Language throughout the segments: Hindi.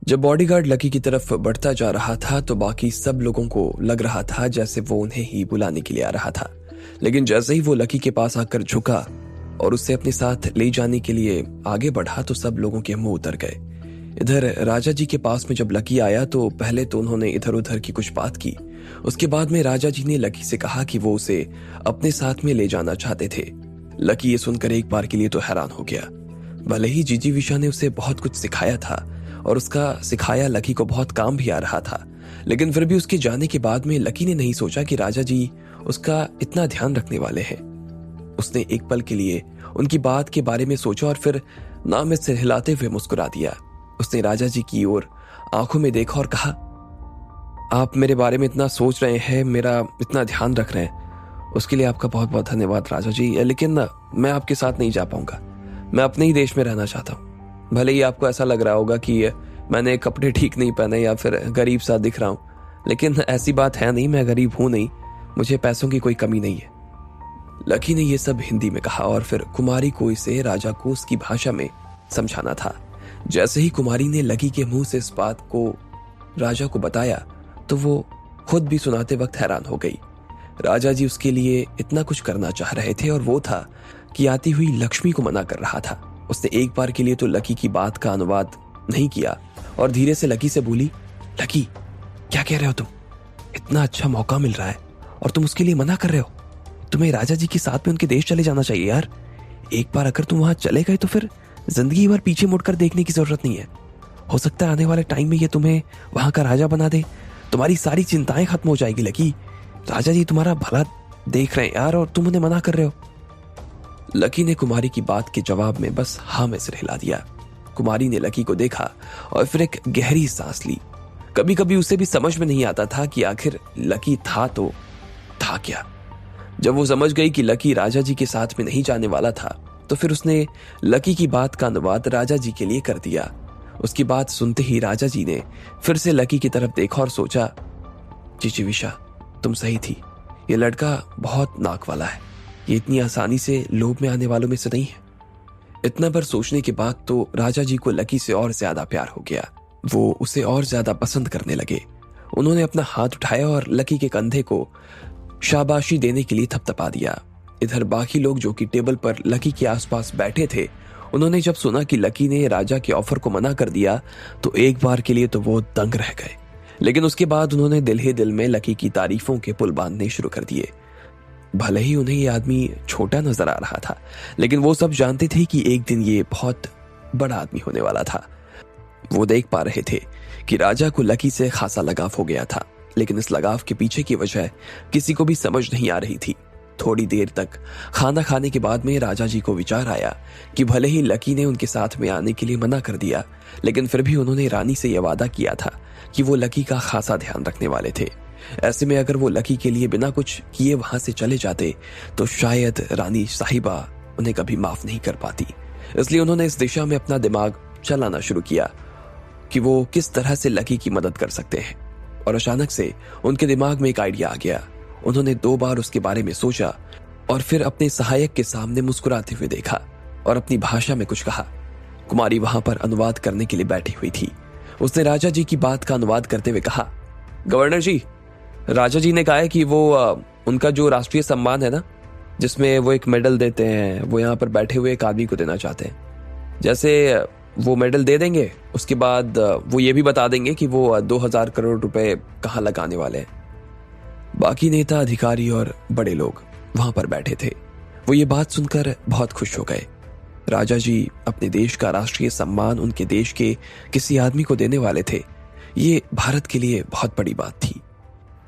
जब बॉडीगार्ड लकी की तरफ बढ़ता जा रहा था तो बाकी सब लोगों को लग रहा था जैसे वो उन्हें ही बुलाने के लिए आ रहा था। लेकिन जैसे ही वो लकी के पास आकर झुका और उसे अपने साथ ले जाने के लिए आगे बढ़ा तो सब लोगों के मुंह उतर गए। इधर राजा जी के पास में जब लकी आया तो पहले तो उन्होंने इधर उधर की कुछ बात की। उसके बाद में राजा जी ने लकी से कहा कि वो उसे अपने साथ में ले जाना चाहते थे। लकी ये सुनकर एक बार के लिए तो हैरान हो गया। भले ही जीजी विशा ने उसे बहुत कुछ सिखाया था और उसका सिखाया लकी को बहुत काम भी आ रहा था, लेकिन फिर भी उसके जाने के बाद में लकी ने नहीं सोचा कि राजा जी उसका इतना ध्यान रखने वाले हैं। उसने एक पल के लिए उनकी बात के बारे में सोचा और फिर नाम में सिर हिलाते हुए मुस्कुरा दिया। उसने राजा जी की ओर आंखों में देखा और कहा, आप मेरे बारे में इतना सोच रहे हैं, मेरा इतना ध्यान रख रहे हैं, उसके लिए आपका बहुत बहुत धन्यवाद राजा जी। लेकिन मैं आपके साथ नहीं जा पाऊंगा, मैं अपने ही देश में रहना चाहता हूँ। भले ही आपको ऐसा लग रहा होगा कि मैंने कपड़े ठीक नहीं पहने या फिर गरीब सा दिख रहा हूं, लेकिन ऐसी बात है नहीं, मैं गरीब हूं नहीं, मुझे पैसों की कोई कमी नहीं है। लकी ने यह सब हिंदी में कहा और फिर कुमारी को इसे राजा को उसकी भाषा में समझाना था। जैसे ही कुमारी ने लकी के मुंह से इस बात को राजा को बताया तो वो खुद भी सुनाते वक्त हैरान हो गई। राजा जी उसके लिए इतना कुछ करना चाह रहे थे और वो था कि आती हुई लक्ष्मी को मना कर रहा था। उसने एक बार के लिए तो लकी की बात का अनुवाद नहीं किया और धीरे से लकी से बोली, लकी क्या कह रहे हो तुम? इतना अच्छा मौका मिल रहा है और तुम उसके लिए मना कर रहे हो? तुम्हें राजा जी के साथ में उनके देश चले जाना चाहिए यार। एक बार अगर तुम वहां चले गए तो फिर जिंदगी भर पीछे मुड़कर देखने की जरूरत नहीं है। हो सकता है आने वाले टाइम में ये तुम्हें वहां का राजा बना दे, तुम्हारी सारी चिंताएं खत्म हो जाएगी। लकी, राजा जी तुम्हारा भला देख रहे हैं यार और तुम उन्हें मना कर रहे हो। लकी ने कुमारी की बात के जवाब में बस हाँ में सिर हिला दिया। कुमारी ने लकी को देखा और फिर एक गहरी सांस ली। कभी कभी उसे भी समझ में नहीं आता था कि आखिर लकी था तो था क्या। जब वो समझ गई कि लकी राजा जी के साथ में नहीं जाने वाला था तो फिर उसने लकी की बात का अनुवाद राजा जी के लिए कर दिया। उसकी बात सुनते ही राजा जी ने फिर से लकी की तरफ देखा और सोचा, जीजी विशा तुम सही थी, ये लड़का बहुत नाक वाला है, ये इतनी आसानी से लोभ में आने वालों में से नहीं है। इतना बार सोचने के बाद तो राजा जी को लकी से और ज्यादा प्यार हो गया। वो उसे और ज्यादा पसंद करने लगे। उन्होंने अपना हाथ उठाया और लकी के कंधे को शाबाशी देने के लिए थपथपा दिया। इधर बाकी लोग जो कि टेबल पर लकी के आसपास बैठे थे, उन्होंने जब सुना कि लकी ने राजा के ऑफर को मना कर दिया तो एक बार के लिए तो वो दंग रह गए। लेकिन उसके बाद उन्होंने दिल ही दिल में लकी की तारीफों के पुल बांधने शुरू कर दिए। भले ही उन्हें ये आदमी छोटा नजर आ रहा था, लेकिन वो सब जानते थे कि एक दिन ये बहुत बड़ा आदमी होने वाला था। वो देख पा रहे थे कि राजा को लकी से खासा लगाव हो गया था, लेकिन इस लगाव के पीछे की वजह किसी को भी समझ नहीं आ रही थी। थोड़ी देर तक खाना खाने के बाद में राजा जी को विचार आया कि भले ही लकी ने उनके साथ में आने के लिए मना कर दिया, लेकिन फिर भी उन्होंने रानी से यह वादा किया था कि वो लकी का खासा ध्यान रखने वाले थे। ऐसे में अगर वो लकी के लिए बिना कुछ किए वहां से चले जाते तो शायद रानी साहिबा उन्हें कभी माफ नहीं कर पाती। इसलिए उन्होंने इस दिशा में अपना दिमाग चलाना शुरू किया कि वो किस तरह से लकी की मदद कर सकते हैं। और अचानक से उनके दिमाग में एक आइडिया आ गया। उन्होंने 2 बार उसके बारे में सोचा और फिर अपने सहायक के सामने मुस्कुराते हुए देखा और अपनी भाषा में कुछ कहा। कुमारी वहां पर अनुवाद करने के लिए बैठी हुई थी। उसने राजा जी की बात का अनुवाद करते हुए कहा, गवर्नर जी, राजा जी ने कहा है कि वो उनका जो राष्ट्रीय सम्मान है ना, जिसमें वो एक मेडल देते हैं, वो यहाँ पर बैठे हुए एक आदमी को देना चाहते हैं। जैसे वो मेडल दे देंगे उसके बाद वो ये भी बता देंगे कि वो 2000 करोड़ रुपए कहाँ लगाने वाले हैं। बाकी नेता, अधिकारी और बड़े लोग वहां पर बैठे थे। वो ये बात सुनकर बहुत खुश हो गए। राजा जी अपने देश का राष्ट्रीय सम्मान उनके देश के किसी आदमी को देने वाले थे। ये भारत के लिए बहुत बड़ी बात थी।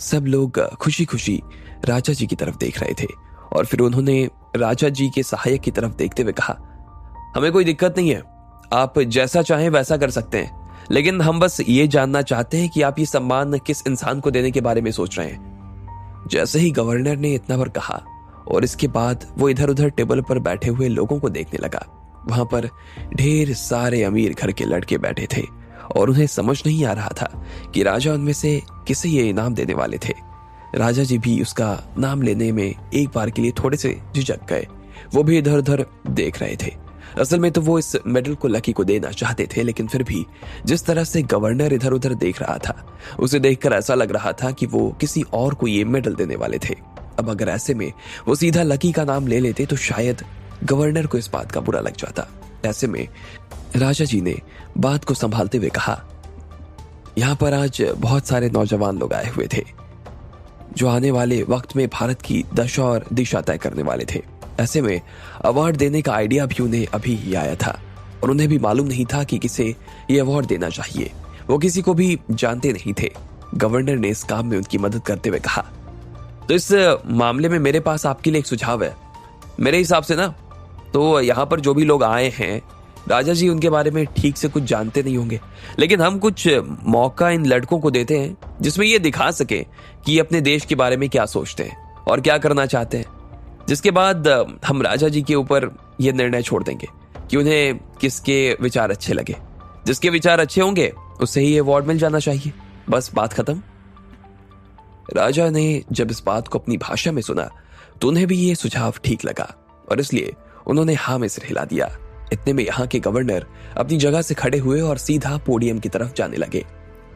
सब लोग खुशी खुशी राजा जी की तरफ देख रहे थे और फिर उन्होंने राजा जी के सहायक की तरफ देखते हुए कहा, हमें कोई दिक्कत नहीं है, आप जैसा चाहें वैसा कर सकते हैं, लेकिन हम बस ये जानना चाहते हैं कि आप ये सम्मान किस इंसान को देने के बारे में सोच रहे हैं। जैसे ही गवर्नर ने इतना बार कहा और इसके बाद वो इधर उधर टेबल पर बैठे हुए लोगों को देखने लगा। वहां पर ढेर सारे अमीर घर के लड़के बैठे थे और उन्हें समझ नहीं आ रहा था कि राजा उनमें से किसे ये इनाम देने वाले थे। राजा जी भी उसका नाम लेने में एक बार के लिए थोड़े से झिझक गए। वो भी इधर उधर देख रहे थे। असल में तो वो इस मेडल को लकी को देना चाहते थे, लेकिन फिर भी जिस तरह से गवर्नर इधर उधर देख रहा था, उसे देखकर ऐसा लग रहा था कि वो किसी और को ये मेडल देने वाले थे। अब अगर ऐसे में वो सीधा लकी का नाम ले लेते तो शायद गवर्नर को इस बात का बुरा लग जाता। ऐसे में राजा जी ने बात को संभालते हुए कहा, यहाँ पर आज बहुत सारे नौजवान लोग आए हुए थे जो आने वाले वक्त में भारत की दशा और दिशा तय करने वाले थे। ऐसे में अवार्ड देने का आइडिया भी उन्हें अभी ही आया था और उन्हें भी मालूम नहीं था कि किसे ये अवार्ड देना चाहिए। वो किसी को भी जानते नहीं थे। गवर्नर ने इस काम में उनकी मदद करते हुए कहा, तो इस मामले में मेरे पास आपके लिए एक सुझाव है। मेरे हिसाब से ना, तो यहाँ पर जो भी लोग आए हैं, राजा जी उनके बारे में ठीक से कुछ जानते नहीं होंगे, लेकिन हम कुछ मौका इन लड़कों को देते हैं जिसमें ये दिखा सके कि ये अपने देश के बारे में क्या सोचते हैं और क्या करना चाहते हैं। जिसके बाद हम राजा जी के ऊपर ये निर्णय छोड़ देंगे कि उन्हें किसके विचार अच्छे लगे। जिसके विचार अच्छे होंगे उससे ही अवार्ड मिल जाना चाहिए। बस बात खत्म। राजा ने जब इस बात को अपनी भाषा में सुना तो उन्हें भी ये सुझाव ठीक लगा और इसलिए उन्होंने हाँ में सिर हिला दिया। इतने में यहाँ के गवर्नर अपनी जगह से खड़े हुए और सीधा पोडियम की तरफ जाने लगे।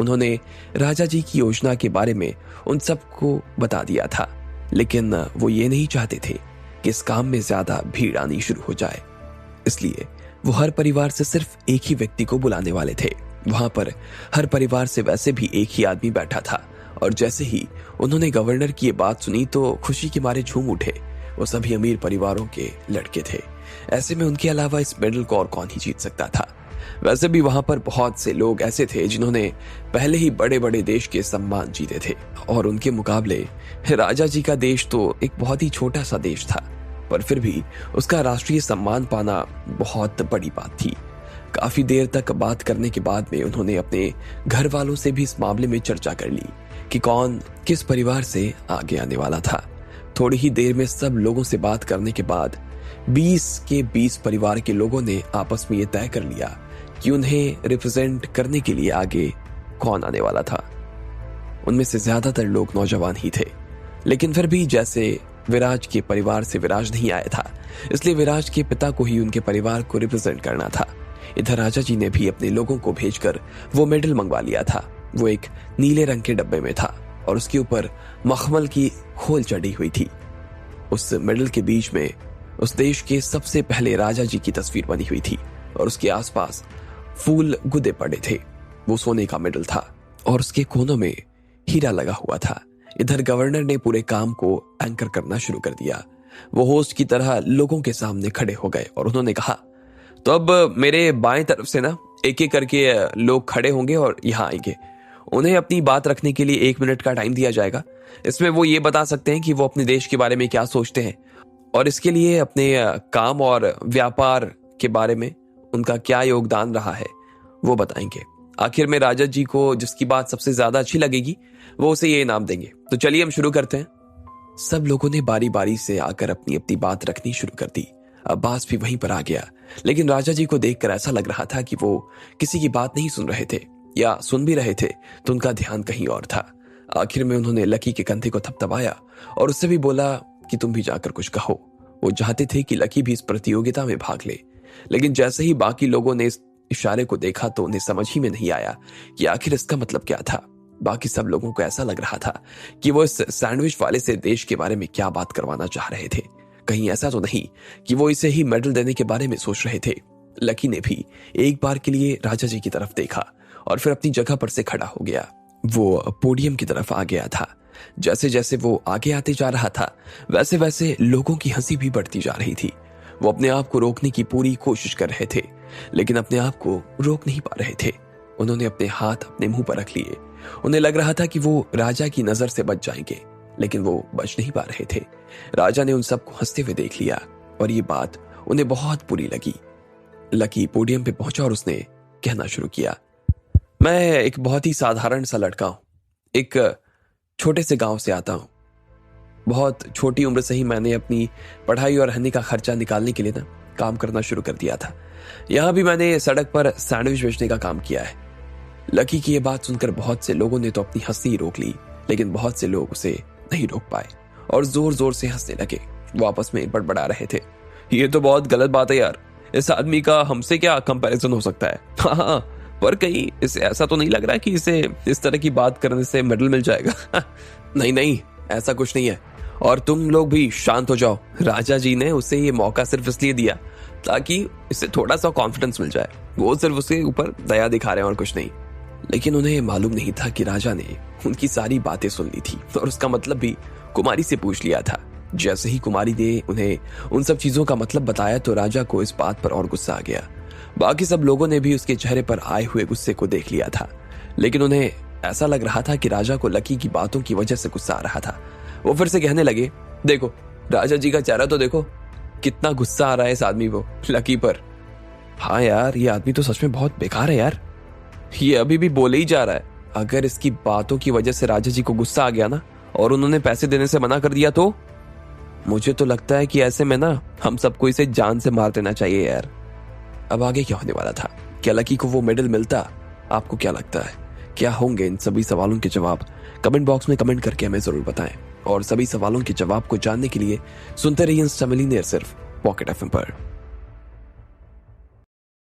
उन्होंने राजा जी की योजना के बारे में उन सबको बता दिया था, लेकिन वो ये नहीं चाहते थे कि इस काम में ज्यादा भीड़ आनी शुरू हो जाए। इसलिए वो हर परिवार से सिर्फ एक ही व्यक्ति को बुलाने वाले थे। वहां पर हर परिवार से वैसे भी एक ही आदमी बैठा था और जैसे ही उन्होंने गवर्नर की ये बात सुनी तो खुशी के मारे झूम उठे। वो सभी अमीर परिवारों के लड़के थे। ऐसे में उनके अलावा इस मेडल को और कौन ही जीत सकता था। वैसे भी वहां पर बहुत से लोग ऐसे थे जिन्होंने पहले ही बड़े बड़े देश के सम्मान जीते थे और उनके मुकाबले राजा जी का देश तो एक बहुत ही छोटा सा देश था, पर फिर भी उसका राष्ट्रीय सम्मान पाना बहुत बड़ी बात थी। काफी देर तक बात करने के बाद में उन्होंने अपने घर वालों से भी इस मामले में चर्चा कर ली कि कौन किस परिवार से आगे आने वाला था। थोड़ी ही देर में सब लोगों से बात करने के बाद 20 के 20 परिवार के लोगों ने आपस में ये तय कर लिया कि उन्हें रिप्रेजेंट करने के लिए आगे कौन आने वाला था। उनमें से ज्यादातर लोग नौजवान ही थे, लेकिन फिर भी जैसे विराज के परिवार से विराज नहीं आया था, इसलिए विराज के पिता को ही उनके परिवार को रिप्रेजेंट करना था। इधर राजा जी ने भी अपने लोगों को भेजकर वो मेडल मंगवा लिया था। वो एक नीले रंग के डब्बे में था और उसके ऊपर मखमल की खोल चढ़ी हुई थी। उस मेडल के बीच में उस देश के सबसे पहले राजा जी की तस्वीर बनी हुई थी और उसके आसपास फूल गुदे पड़े थे। वो सोने का मेडल था और उसके कोनों में हीरा लगा हुआ था। इधर गवर्नर ने पूरे काम को एंकर करना शुरू कर दिया। वो होस्ट की तरह लोगों के सामने खड़े हो गए और उन्होंने कहा, तो अब मेरे बाएं तरफ से ना एक एक करके लोग खड़े होंगे और यहाँ आएंगे। उन्हें अपनी बात रखने के लिए 1 मिनट का टाइम दिया जाएगा। इसमें वो ये बता सकते हैं कि वो अपने देश के बारे में क्या सोचते हैं और इसके लिए अपने काम और व्यापार के बारे में उनका क्या योगदान रहा है वो बताएंगे। आखिर में राजा जी को जिसकी बात सबसे ज्यादा अच्छी लगेगी वो उसे ये इनाम देंगे। तो चलिए हम शुरू करते हैं। सब लोगों ने बारी बारी से आकर अपनी अपनी बात रखनी शुरू कर दी। अब्बास भी वहीं पर आ गया, लेकिन राजा जी को देखकर ऐसा लग रहा था कि वो किसी की बात नहीं सुन रहे थे, या सुन भी रहे थे तो उनका ध्यान कहीं और था। आखिर में उन्होंने लकी के कंधे को थपथपाया और उससे भी बोला कि तुम भी जाकर कुछ कहो। वो चाहते थे कि लकी भी इस प्रतियोगिता में भाग ले, लेकिन जैसे ही बाकी लोगों ने इस इशारे को देखा तो उन्हें समझ ही में नहीं आया कि आखिर इसका मतलब क्या था। बाकी सब लोगों को ऐसा लग रहा था कि वो इस सैंडविच वाले से देश के बारे में क्या बात करवाना चाह रहे थे। कहीं ऐसा तो नहीं कि वो इसे ही मेडल देने के बारे में सोच रहे थे। लकी ने भी एक बार के लिए राजा जी की तरफ देखा और फिर अपनी जगह पर से खड़ा हो गया। वो पोडियम की तरफ आ गया था। जैसे जैसे वो आगे आते जा रहा था वैसे वैसे लोगों की हंसी भी बढ़ती जा रही थी। वो अपने आप को रोकने की पूरी कोशिश कर रहे थे, लेकिन अपने आप को रोक नहीं पा रहे थे। उन्होंने अपने हाथ अपने मुंह पर रख लिए। उन्हें लग रहा था कि वो राजा की नजर से बच जाएंगे, लेकिन वो बच नहीं पा रहे थे। राजा ने उन सबको हंसते हुए देख लिया और ये बात उन्हें बहुत बुरी लगी। लकी पोडियम पे पहुंचा और उसने कहना शुरू किया, मैं एक बहुत ही साधारण सा लड़का हूं। एक छोटे से गांव से आता हूं। बहुत छोटी उम्र से ही मैंने अपनी पढ़ाई और रहने का खर्चा निकालने के लिए ना काम करना शुरू कर दिया था। यहां भी मैंने सड़क पर सैंडविच बेचने का काम किया है। लकी की ये बात सुनकर बहुत से लोगों ने तो अपनी हंसी रोक ली, लेकिन बहुत से लोग उसे नहीं रोक पाए और जोर जोर से हंसने लगे। वो आपस में बड़बड़ा रहे थे, ये तो बहुत गलत बात है यार। इस आदमी का हमसे क्या कंपैरिजन हो सकता है? हाँ, पर कहीं इसे ऐसा तो नहीं लग रहा है कि इसे इस तरह की बात करने से मेडल मिल जाएगा? नहीं नहीं, ऐसा कुछ नहीं है। और तुम लोग भी शांत हो जाओ। राजा जी ने उसे ये मौका सिर्फ इसलिए दिया ताकि इसे थोड़ा सा कॉन्फिडेंस मिल जाए। वो सिर्फ उसके ऊपर दया दिखा रहे हैं और कुछ नहीं। लेकिन उन्हें मालूम नहीं था कि राजा ने उनकी सारी बातें सुन ली थी और उसका मतलब भी कुमारी से पूछ लिया था। जैसे ही कुमारी ने उन्हें उन सब चीजों का मतलब बताया तो राजा को इस बात पर और गुस्सा आ गया। बाकी सब लोगों ने भी उसके चेहरे पर आए हुए गुस्से को देख लिया था, लेकिन उन्हें ऐसा लग रहा था कि राजा को लकी की बातों की वजह से गुस्सा आ रहा था। वो फिर से कहने लगे, देखो राजा जी का चेहरा तो देखो, कितना गुस्सा आ रहा है इस आदमी को लकी पर। हाँ यार, ये आदमी तो सच में बहुत बेकार है यार। ये अभी भी बोले ही जा रहा है। अगर इसकी बातों की वजह से राजा जी को गुस्सा आ गया ना और उन्होंने पैसे देने से मना कर दिया तो मुझे तो लगता है कि ऐसे में ना हम सबको इसे जान से मार देना चाहिए यार। अब आगे क्या होने वाला था? क्या लकी को वो मेडल मिलता? आपको क्या लगता है, क्या होंगे इन सभी सवालों के जवाब? कमेंट बॉक्स में कमेंट करके हमें जरूर बताएं। और सभी सवालों के जवाब को जानने के लिए सुनते रहिए इंस्टा मिलियनेयर सिर्फ पॉकेट एफएम पर।